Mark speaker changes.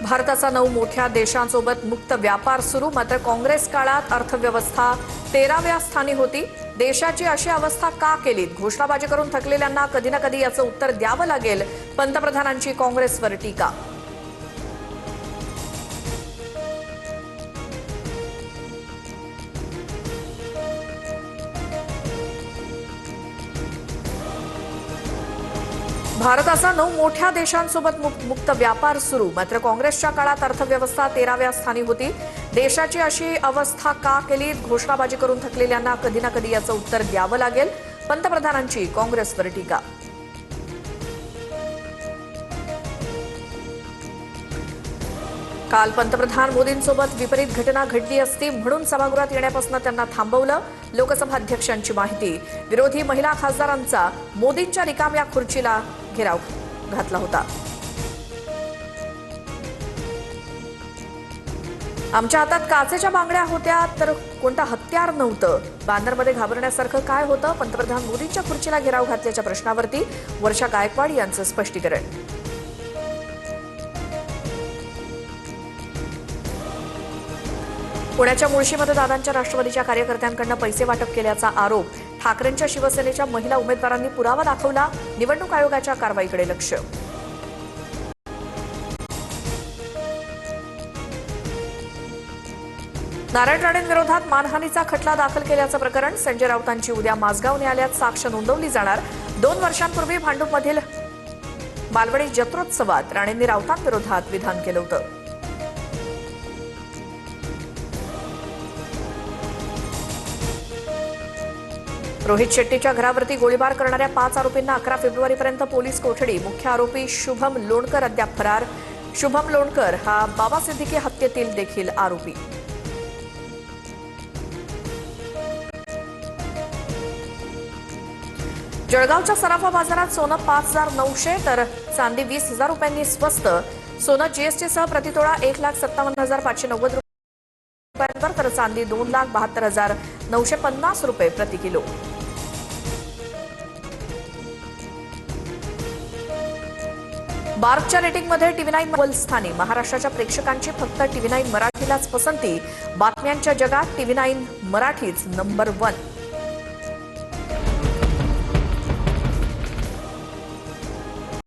Speaker 1: भारताचा 9 मोठ्या देशांसोबत मुक्त व्यापार सुरू, मात्र काँग्रेस काळात अर्थव्यवस्था 13व्या स्थानी होती. देशाची अशी अवस्था का केलीत? घोषणाबाजी करून थकलेल्यांना कधी ना कधी याचं उत्तर द्यावं लागेल. पंतप्रधानांची काँग्रेसवर टीका. भारताचा 9 मोठ्या देशांसोबत मुक्त व्यापार सुरू, मात्र काँग्रेसच्या काळात अर्थव्यवस्था 13व्या स्थानी होती. देशाची अशी अवस्था का केली? घोषणाबाजी करून थकलेल्यांना कधी ना कधी याचं उत्तर द्यावं लागेल. पंतप्रधानांची काँग्रेसवर टीका. काल पंतप्रधान मोदींसोबत विपरीत घटना घडली असती म्हणून सभागृहात येण्यापासून त्यांना थांबवलं. लोकसभा अध्यक्षांची माहिती. विरोधी महिला खासदारांचा मोदींच्या रिकाम्या खुर्चीला घेराव घातला होता. आमच्या हातात काचेच्या बांगड्या होत्या तर कोणता हत्यार नव्हतं. बांदरमध्ये घाबरण्यासारखं काय होतं? पंतप्रधान मोदींच्या खुर्चीला घेराव घातल्याच्या प्रश्नावरती वर्षा गायकवाड यांचं स्पष्टीकरण. पुण्याच्या मुळशीमध्ये दादांच्या राष्ट्रवादीच्या कार्यकर्त्यांकडून पैसे वाटप केल्याचा आरोप. ठाकरेंच्या शिवसेनेच्या महिला उमेदवारांनी पुरावा दाखवला. निवडणूक आयोगाच्या कारवाईकडे लक्ष. नारायण राणेंविरोधात मानहानीचा खटला दाखल केल्याचं प्रकरण. संजय राऊतांची उद्या माझगाव न्यायालयात साक्ष नोंदवली जाणार. 2 वर्षांपूर्वी भांडूपमधील बालवडी जत्रोत्सवात राणेंनी राऊतांविरोधात विधान केलं होतं. रोहित शेट्टीच्या घरावरती गोळीबार करणाऱ्या 5 आरोपींना 11 फेब्रुवारीपर्यंत पोलीस कोठडी. मुख्य आरोपी शुभम लोणकर अद्याप फरार. शुभम लोणकर हा बाबा सिद्दीकी हत्येतील देखील आरोपी. जळगावच्या सराफा बाजारात सोनं 5,900 तर चांदी 20,000 रुपयांनी स्वस्त. सोनं जीएसटीसह प्रतितोळा 1,57,590 रुपयांवर तर चांदी 2,72,950 रुपये प्रति किलो. बार्कच्या रेटिंगमध्ये TV9 अव्वल स्थानी. महाराष्ट्राच्या प्रेक्षकांची फक्त TV9 मराठीलाच पसंती. बातम्यांच्या जगात TV9 मराठीच नंबर 1.